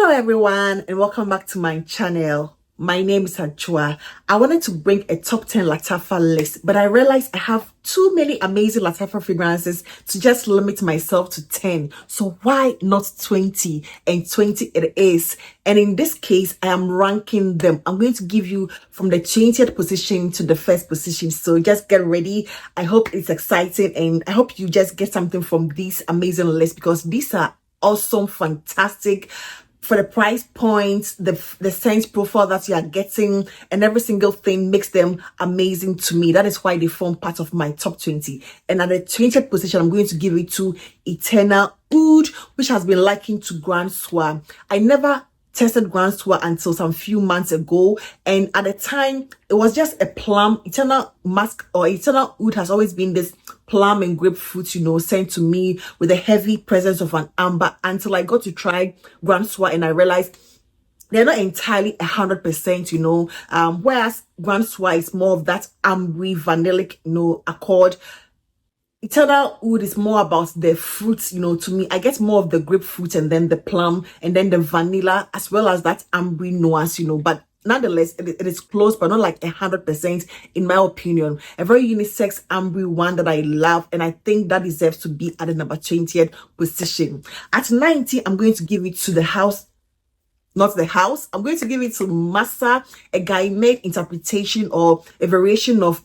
Hello everyone and welcome back to my channel. My name is Achua. I wanted to bring a top 10 Lattafa list, but I realized I have too many amazing Lattafa fragrances to just limit myself to 10. So why not 20? And 20 it is. And in this case, I am ranking them. I'm going to give you from the 20th position to the first position. So just get ready. I hope it's exciting and I hope you just get something from these amazing lists because these are awesome, fantastic. For the price point, the scent profile that you are getting, and every single thing makes them amazing to me. That is why they form part of my top 20. And at the 20th position, I'm going to give it to Eternal Oud, which has been likened to Grand Soir. I never tested Grand Soir until some few months ago, and at the time it was just a plum. Eternal Musk or Eternal Oud has always been this plum and grapefruit, sent to me with a heavy presence of an amber until I got to try Grand Soir and I realized they're not entirely 100%, whereas Grand Soir is more of that ambery vanillic, accord. Eternal Oud is more about the fruits, to me. I get more of the grapefruit and then the plum and then the vanilla as well as that ambery nuance, but nonetheless, it is close, but not like 100% in my opinion. A very unisex ambery one that I love, and I think that deserves to be at the number 20th position. At 90, I'm going to give it to the house. Not the house. I'm going to give it to Massa, a Guy-made interpretation or a variation of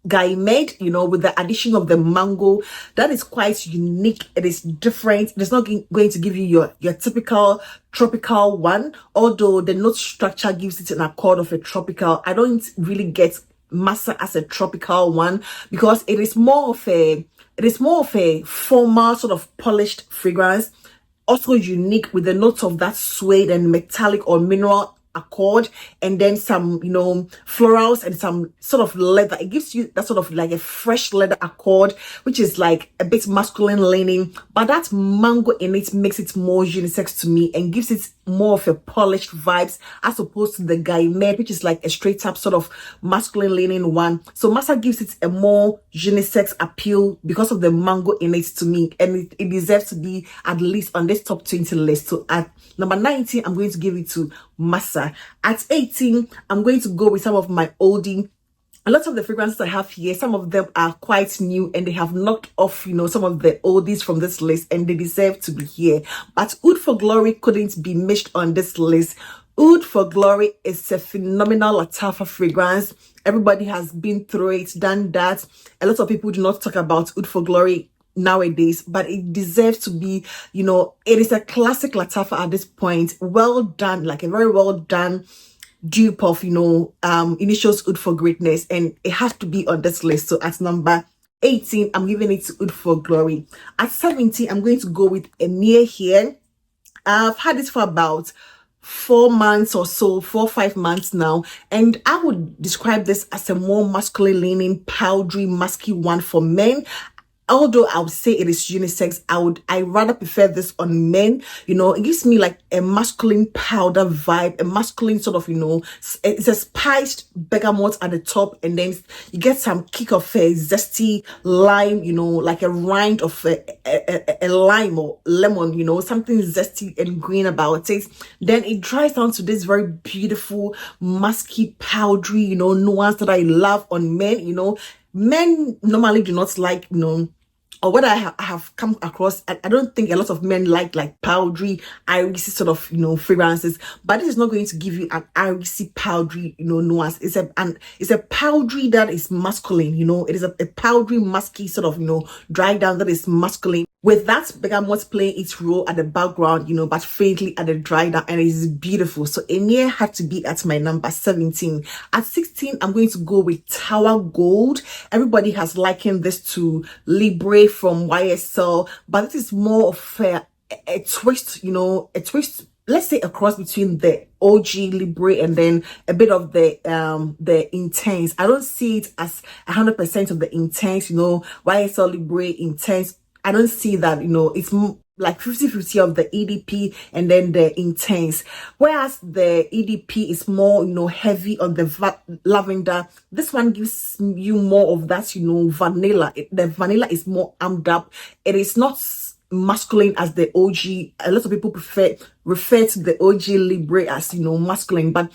Guy-made, with the addition of the mango. That is quite unique. It is different. It's not going to give you your typical tropical one, although the note structure gives it an accord of a tropical. I don't really get Massa as a tropical one because it is more of a formal sort of polished fragrance, also unique with the notes of that suede and metallic or mineral accord, and then some florals and some sort of leather. It gives you that sort of like a fresh leather accord, which is like a bit masculine leaning, but that mango in it makes it more unisex to me and gives it more of a polished vibes as opposed to the Guy-made, which is like a straight up sort of masculine leaning one. So Massa gives it a more unisex appeal because of the mango in it to me, and it deserves to be at least on this top 20 list. So at number 19, I'm going to give it to Massa. At 18, I'm going to go with some of my oldie. A lot of the fragrances I have here, some of them are quite new and they have knocked off, some of the oldies from this list and they deserve to be here. But Oud for Glory couldn't be missed on this list. Oud for Glory is a phenomenal Lattafa fragrance. Everybody has been through it, done that. A lot of people do not talk about Oud for Glory nowadays, but it deserves to be, it is a classic Lattafa at this point. Well done, like a very well done dupe of, Initials Oud for Greatness, and it has to be on this list. So at number 18, I'm giving it to Oud for Glory. At 17, I'm going to go with Emir here. I've had this for about 4 months or so, 4 or 5 months now, and I would describe this as a more masculine leaning, powdery, musky one for men. Although I would say it is unisex, I rather prefer this on men. It gives me like a masculine powder vibe, a masculine sort of, it's a spiced bergamot at the top, and then you get some kick of a zesty lime, like a rind of a lime or lemon, something zesty and green about it. Then it dries down to this very beautiful, musky, powdery, nuance that I love on men. Men normally do not like, or what I have come across, I don't think a lot of men like powdery, irisy sort of, fragrances, but this is not going to give you an irisy, powdery, nuance. It's a powdery that is masculine, it is a powdery, musky sort of, dry down that is masculine, with that bergamot playing its role at the background, but faintly at the dry down, and it is beautiful. So Emir had to be at my number 17. At 16, I'm going to go with Tower Gold. Everybody has likened this to Libre from YSL, but this is more of a twist, a twist, let's say a cross between the OG Libre and then a bit of the Intense. I don't see it as 100% of the Intense, YSL Libre Intense. I don't see that, it's like 50-50 of the EDP and then the Intense. Whereas the EDP is more, heavy on the lavender. This one gives you more of that, vanilla. The vanilla is more amped up. It is not masculine as the OG. A lot of people refer to the OG Libre as, masculine, but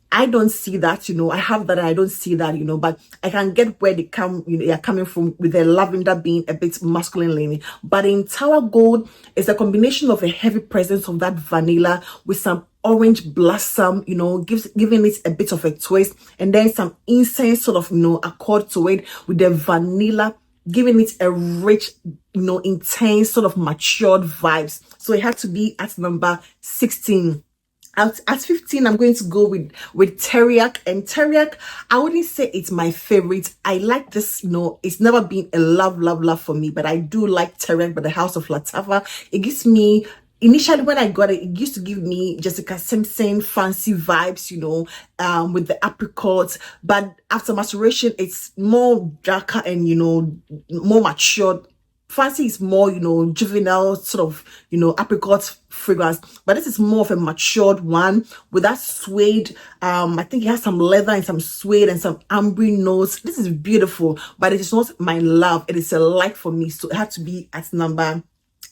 I don't see that, I have that and I don't see that, but I can get where they're coming from with the lavender being a bit masculine leaning. But in Tower Gold, it's a combination of a heavy presence of that vanilla with some orange blossom, giving it a bit of a twist, and then some incense sort of, accord to it with the vanilla, giving it a rich, intense sort of matured vibes. So it had to be at number 16. At 15, I'm going to go with teriyaki. And teriyaki, I wouldn't say it's my favorite. I like this, it's never been a love for me, but I do like teriyaki by the House of Lattafa. It gives me, initially when I got it, it used to give me Jessica Simpson fancy vibes, with the apricots. But after maturation, it's more darker and, more matured. Fancy is more, juvenile sort of, apricot fragrance, but this is more of a matured one with that suede. I think it has some leather and some suede and some amber notes. This is beautiful, but it is not my love. It is a like for me, so it had to be at number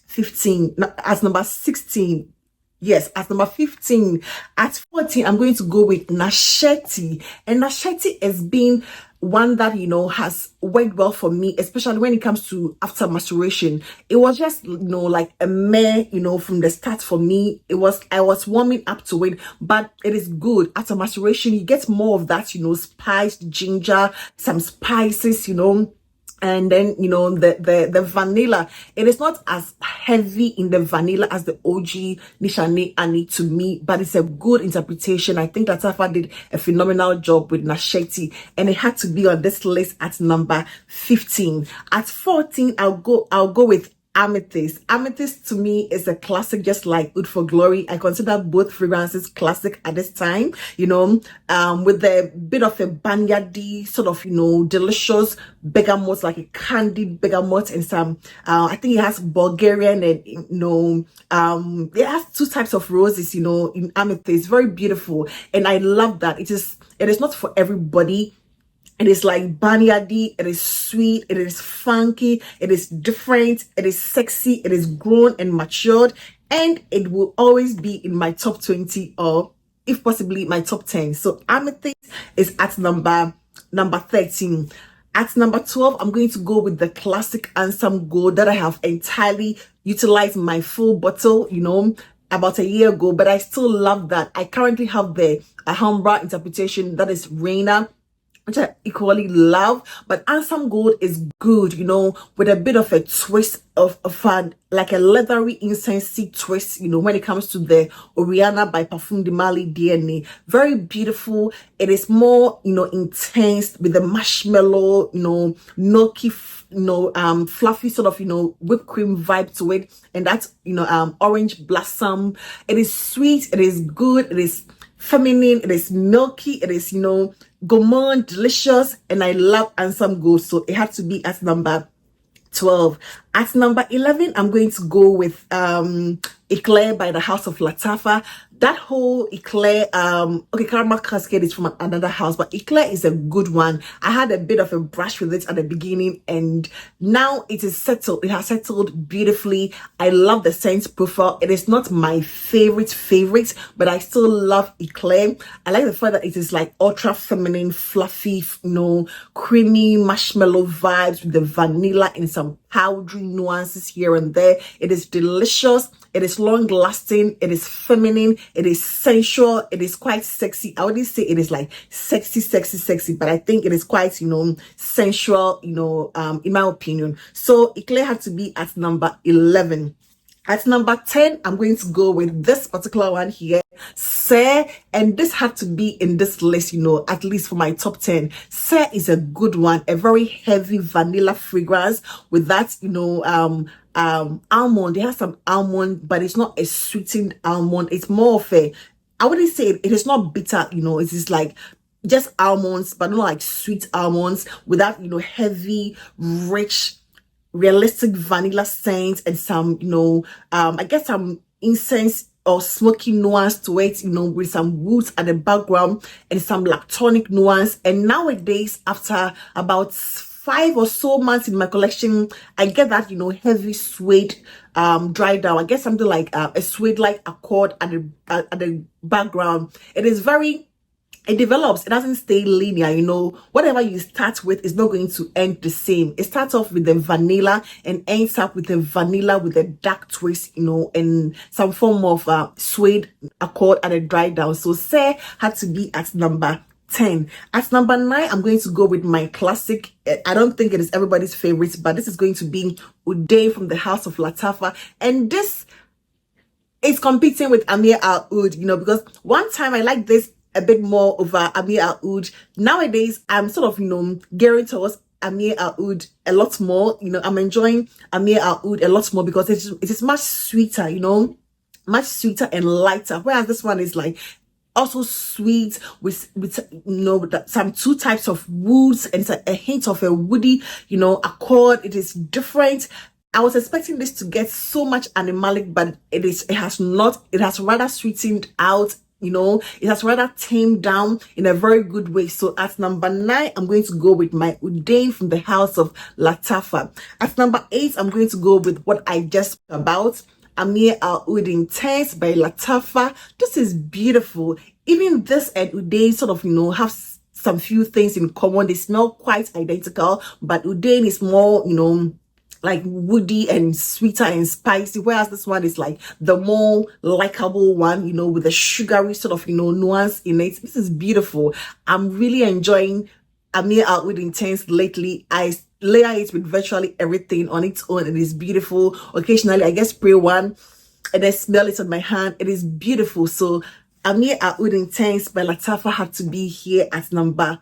15, as number 16. Yes, at number 15. At 14, I'm going to go with Nasheti. And Nasheti has been one that, has worked well for me, especially when it comes to after maturation. It was just, like a meh, from the start for me. I was warming up to it, but it is good. After maturation, you get more of that, spiced ginger, some spices, and then the vanilla, it is not as heavy in the vanilla as the OG Nishane Ani to me, but it's a good interpretation. I think that Lattafa did a phenomenal job with Nasheti, and it had to be on this list at number 15. At 14, I'll go with Amethyst. Amethyst to me is a classic, just like Oud for Glory. I consider both fragrances classic at this time, with a bit of a banyan sort of, delicious bergamot, like a candied bergamot, and some, I think it has Bulgarian and, it has two types of roses, in Amethyst. Very beautiful. And I love that. It is not for everybody. It is like banyadi, it is sweet, it is funky, it is different, it is sexy, it is grown and matured, and it will always be in my top 20 or if possibly my top 10. So Amethyst is at number 13. At number 12, I'm going to go with the classic Ansam Gold that I have entirely utilized my full bottle, about a year ago, but I still love that. I currently have the Alhambra interpretation that is Reina, which I equally love, but Ansam Gold is good, with a bit of a twist of fun, like a leathery incensey twist, when it comes to the Oriana by Parfum de Mali DNA. Very beautiful. It is more, intense with the marshmallow, milky, fluffy sort of, whipped cream vibe to it. And that's, orange blossom. It is sweet. It is good. It is feminine, it is milky, it is, gourmand, delicious, and I love Ansam Gold, so it had to be at number 12. At number 11, I'm going to go with Eclair by the House of Lattafa. That whole Eclair, Caramel Cascade is from another house, but Eclair is a good one. I had a bit of a brush with it at the beginning, and now it is settled. It has settled beautifully. I love the scent profile. It is not my favorite, but I still love Eclair. I like the fact that it is like ultra feminine, fluffy, creamy marshmallow vibes with the vanilla and some powdery nuances here and there. It is delicious. It is long lasting. It is feminine. It is sensual. It is quite sexy. I wouldn't say it is like sexy, but I think it is quite, sensual, in my opinion. So Eclair had to be at number 11. At number 10, I'm going to go with this particular one here, Sir, and this had to be in this list, at least for my top 10. Sir is a good one, a very heavy vanilla fragrance with that, almond. It has some almond, but it's not a sweetened almond. It's more of I wouldn't say it is not bitter, it is like just almonds, but not like sweet almonds, with that, heavy, rich, realistic vanilla scent and some, I guess some incense or smoky nuance to it, with some woods at the background and some lactonic nuance. And nowadays, after about 5 or so months in my collection, I get that, heavy suede dry down. I guess something like a suede like accord at the background. It develops. It doesn't stay linear, whatever you start with is not going to end the same. It starts off with the vanilla and ends up with the vanilla with a dark twist, and some form of suede accord at a dry down. So Say had to be at number 10. At number 9, I'm going to go with my classic. I don't think it is everybody's favorite, but this is going to be Uday from the House of Lattafa. And this is competing with Amir Al Oud, because one time I liked this a bit more over Amir Al Oud. Nowadays, I'm sort of, gearing towards Amir Al Oud a lot more. I'm enjoying Amir Al Oud a lot more because it is much sweeter, much sweeter and lighter. Whereas this one is like also sweet with some 2 types of woods and it's a hint of a woody, accord. It is different. I was expecting this to get so much animalic, but it has not. It has rather sweetened out. It has rather tamed down in a very good way. So at number 9, I'm going to go with my Uday from the House of Lattafa. At number 8, I'm going to go with what I just spoke about, Amir Al Oud Intense by Lattafa. This is beautiful. Even this and Uday sort of, have some few things in common. They smell quite identical, but Uday is more, like woody and sweeter and spicy, whereas this one is like the more likable one, with a sugary sort of, nuance in it. This is beautiful. I'm really enjoying Amir Al Oud Intense lately. I layer it with virtually everything on its own. It is beautiful. Occasionally, I get spray one and I smell it on my hand. It is beautiful. So Amir Al Oud Intense by Lattafa had to be here at number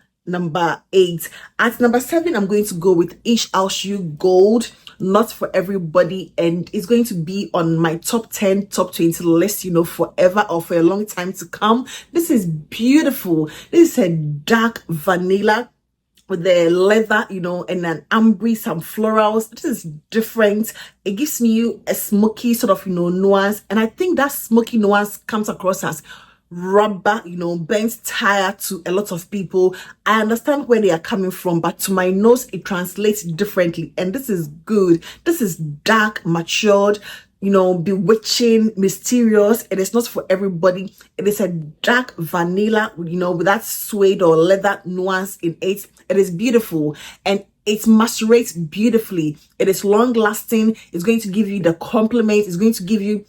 8. At number 7, I'm going to go with Ish Al Shu Gold, Not For Everybody, and it's going to be on my top 10, top 20 list, forever or for a long time to come. This is beautiful. This is a dark vanilla with the leather, and an amber, some florals. This is different. It gives me a smoky sort of, nuance, and I think that smoky nuance comes across as rubber, burnt tire to a lot of people. I understand where they are coming from, but to my nose, it translates differently. And this is good. This is dark, matured, bewitching, mysterious. It is not for everybody. It is a dark vanilla, with that suede or leather nuance in it. It is beautiful. And it macerates beautifully. It is long lasting. It's going to give you the compliment. It's going to give you,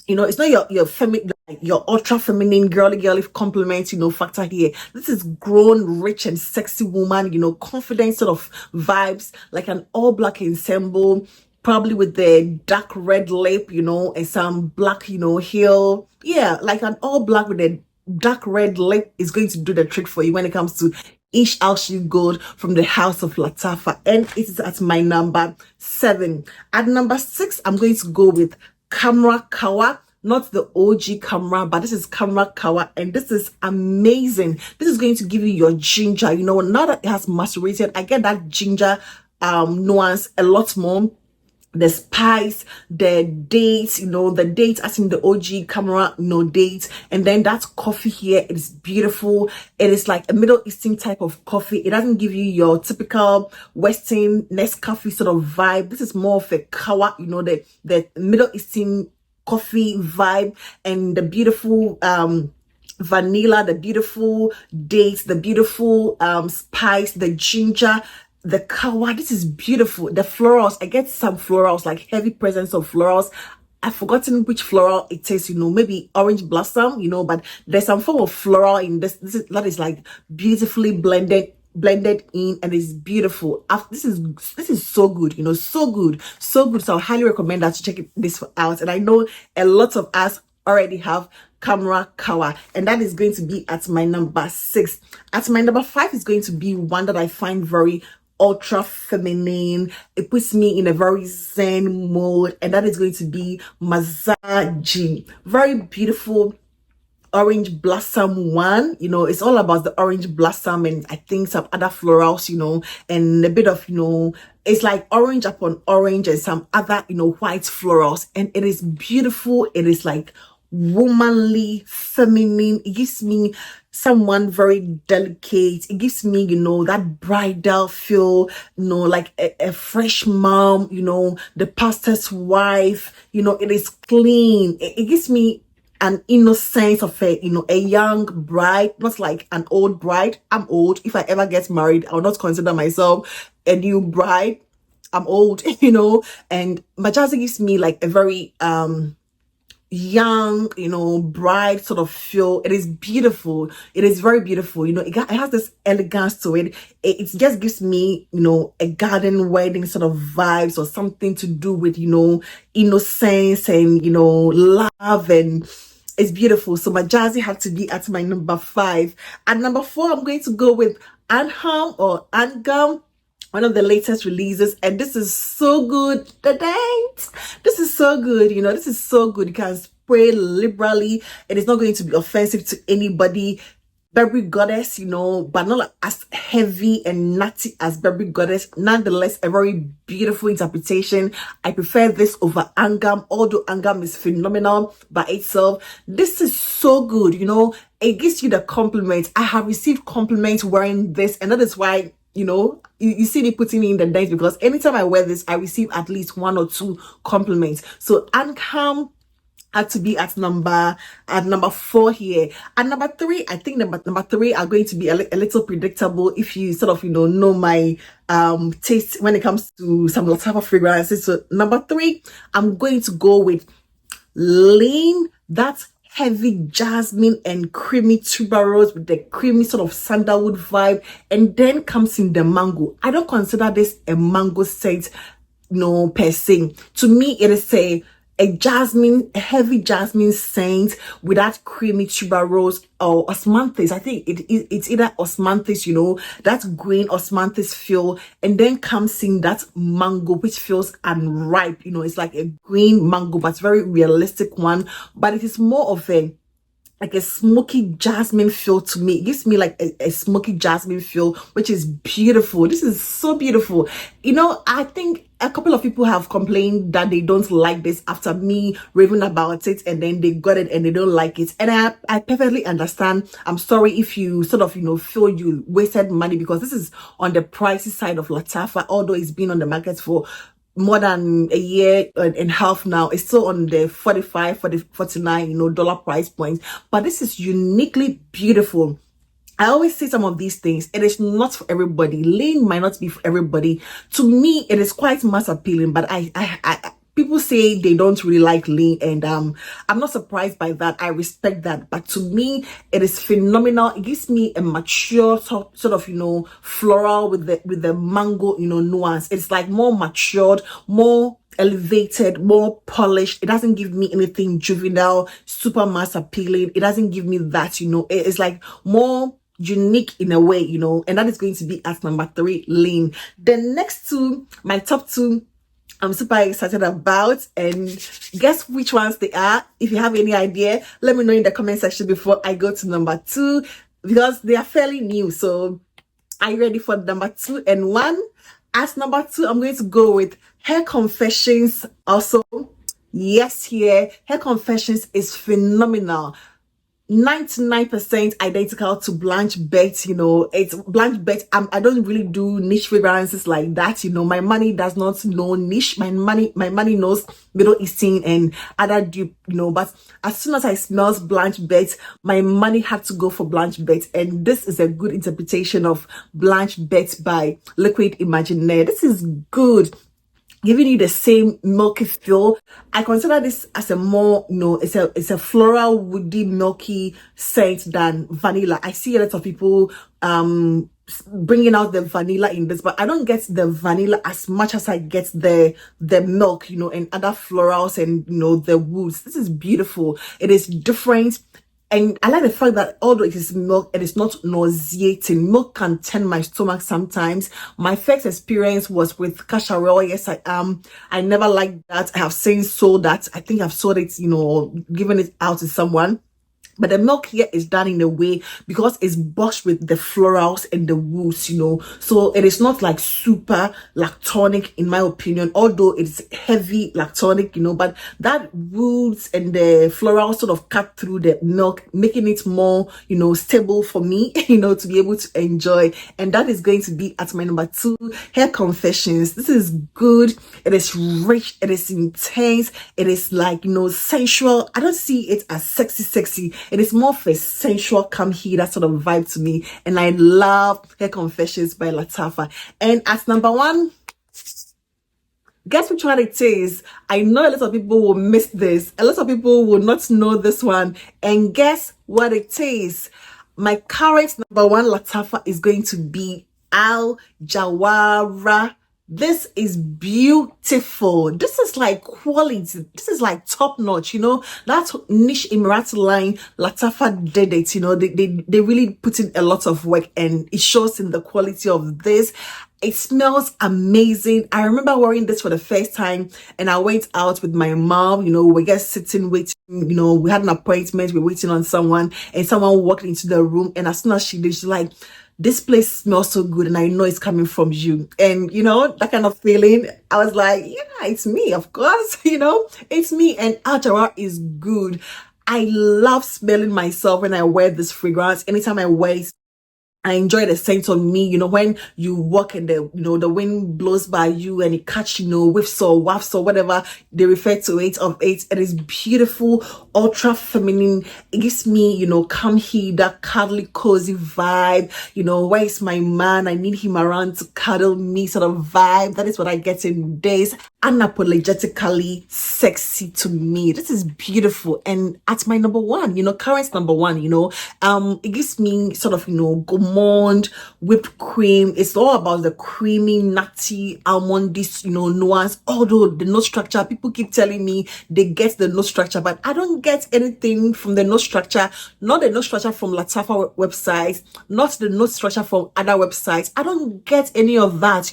it's not your feminine, your ultra feminine girly compliment, factor here. This is grown, rich and sexy woman, confident sort of vibes, like an all black ensemble, probably with the dark red lip, and some black, heel. Yeah, like an all black with a dark red lip is going to do the trick for you when it comes to Ish Al Shu Gold from the House of Lattafa. And it is at my number 7. At number 6, I'm going to go with Camera Kawa. Not the OG camera, but this is Camera Kawa, and this is amazing. This is going to give you your ginger. Now that it has macerated, I get that ginger nuance a lot more. The spice, the dates, the dates as in the OG camera, dates, and then that coffee here, it is beautiful. It is like a Middle Eastern type of coffee. It doesn't give you your typical Western Nescafe sort of vibe. This is more of a kawa, the Middle Eastern coffee vibe, and the beautiful vanilla, the beautiful dates, the beautiful spice, the ginger, the kawa. This is beautiful. The florals, I get some florals, like heavy presence of florals. I've forgotten which floral it is, maybe orange blossom, but there's some form of floral in this. That is like beautifully blended in, and it's beautiful. This is so good, so good. So I highly recommend that you check this out. And I know a lot of us already have Camera Kawa, and that is going to be at my number 6. At my number 5 is going to be one that I find very ultra feminine. It puts me in a very zen mode, and that is going to be Massage. Very beautiful orange blossom one. It's all about the orange blossom, and I think some other florals, and a bit of, it's like orange upon orange and some other, white florals, and it is beautiful. It is like womanly, feminine. It gives me someone very delicate. It gives me, that bridal feel, like a fresh mom, the pastor's wife, it is clean. It gives me an innocence of a young bride, not like an old bride. I'm old. If I ever get married, I will not consider myself a new bride. I'm old, and Majazi gives me like a very young, bright sort of feel. It is beautiful. It is very beautiful. It has this elegance to it. It just gives me, a garden wedding sort of vibes, or something to do with, innocence and, love, and it's beautiful. So Majazi had to be at my number 5. At number 4, I'm going to go with Anham or Angam, one of the latest releases, and this is so good. This is so good. This is so good. You can spray liberally. It is not going to be offensive to anybody. Burberry Goddess, but not as heavy and nutty as Burberry Goddess. Nonetheless, a very beautiful interpretation. I prefer this over Angam, although Angam is phenomenal by itself. This is so good. It gives you the compliment. I have received compliments wearing this, and that is why you see me putting me in the dance, because anytime I wear this, I receive at least 1 or 2 compliments. So Anham had to be at number 4 here. At number 3, I think number 3 are going to be a little predictable if you sort of know my taste when it comes to some Lattafa fragrances. So number 3, I'm going to go with Lean. That's heavy jasmine and creamy tuberose with the creamy sort of sandalwood vibe, and then comes in the mango. I don't consider this a mango scent, per se. To me, it is a heavy jasmine scent with that creamy tuberose or osmanthus. I think it's either osmanthus, that green osmanthus feel, and then comes in that mango, which feels unripe. It's like a green mango, but very realistic one. But it is more of a smoky jasmine feel to me. It gives me like a smoky jasmine feel, which is beautiful. This is so beautiful. I think a couple of people have complained that they don't like this after me raving about it, and then they got it and they don't like it. And I perfectly understand. I'm sorry if you sort of, feel you wasted money, because this is on the pricey side of Lattafa, although it's been on the market for more than a year and a half now. It's still on the $49 dollar price point, but this is uniquely beautiful. I always say some of these things, it is not for everybody. Lean might not be for everybody. To me, it is quite mass appealing, but I people say they don't really like lean, and I'm not surprised by that. I respect that, but to me, it is phenomenal. It gives me a mature sort of floral with the mango nuance. It's like more matured, more elevated, more polished. It doesn't give me anything juvenile, super mass appealing. It doesn't give me that. It's like more unique in a way, and that is going to be at number 3, lean. The next 2, my top 2, I'm super excited about, and guess which ones they are. If you have any idea, let me know in the comment section before I go to number 2, because they are fairly new. So are you ready for number 2 and 1? At number 2, I'm going to go with Hair Confessions. Also, yes, here Hair Confessions is phenomenal. 99% identical to Blanche Bette. It's Blanche Bette. I don't really do niche fragrances like that. My money does not know niche. My money knows Middle Eastern and other dupe, but as soon as I smells Blanche Bette, my money had to go for Blanche Bette, and this is a good interpretation of Blanche Bette by Liquid Imaginaire. This is good, giving you the same milky feel. I consider this as a more, it's a floral, woody, milky scent than vanilla. I see a lot of people bringing out the vanilla in this, but I don't get the vanilla as much as I get the milk, and other florals and, the woods. This is beautiful. It is different. And I like the fact that although it is milk, it is not nauseating. Milk can turn my stomach sometimes. My first experience was with castor oil. Yes, I never liked that. I have since sold that. I think I've sold it, given it out to someone. But the milk here is done in a way because it's boxed with the florals and the woods, so it is not like super lactonic in my opinion, although it's heavy lactonic, but that woods and the florals sort of cut through the milk, making it more, stable for me, to be able to enjoy. And that is going to be at my number 2, Hair Confessions. This is good. It is rich. It is intense. It is like, sensual. I don't see it as sexy. It is more of a sensual come here, that sort of vibe to me. And I love Hair Confessions by Lattafa. And at number 1, guess which one it is? I know a lot of people will miss this. A lot of people will not know this one. And guess what it is? My current number 1 Lattafa is going to be Al Jawara. This is beautiful. This is like quality. This is like top notch. That niche Emirati line, Lattafa did it. They really put in a lot of work, and it shows in the quality of this. It smells amazing. I remember wearing this for the first time, and I went out with my mom. We were just sitting waiting. We had an appointment. We were waiting on someone, and someone walked into the room, and as soon as she did, she's like, this place smells so good, and I know it's coming from you. And that kind of feeling, I was like, yeah, it's me, of course. It's me. And Al Jawara is good. I love smelling myself when I wear this fragrance. Anytime I wear it, I enjoy the scent on me, when you walk and the wind blows by you and it catch, whiffs or wafts or whatever they refer to it of it. It is beautiful, ultra feminine. It gives me, come here, that cuddly, cozy vibe. Where is my man? I need him around to cuddle me sort of vibe. That is what I get in this. Unapologetically sexy to me. This is beautiful. And at my number 1, current number 1, it gives me sort of, almond whipped cream. It's all about the creamy, nutty almond, this nuance. Although the nose structure, people keep telling me they get the nose structure, but I don't get anything from the nose structure. Not the nose structure from Lattafa websites, not the nose structure from other websites. I don't get any of that.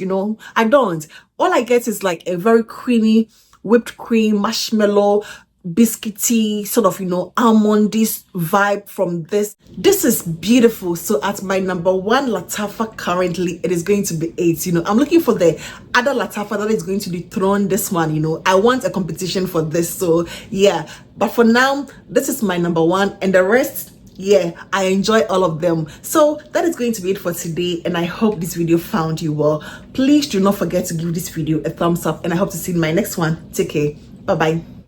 I don't. All I get is like a very creamy whipped cream, marshmallow, biscuity sort of almondy vibe from this. This is beautiful. So at my number 1 Lattafa currently, it is going to be 8. I'm looking for the other Lattafa that is going to dethrone this one. I want a competition for this. So yeah, but for now, this is my number 1, and the rest, yeah, I enjoy all of them. So that is going to be it for today, and I hope this video found you well. Please do not forget to give this video a thumbs up, and I hope to see you in my next one. Take care. Bye bye.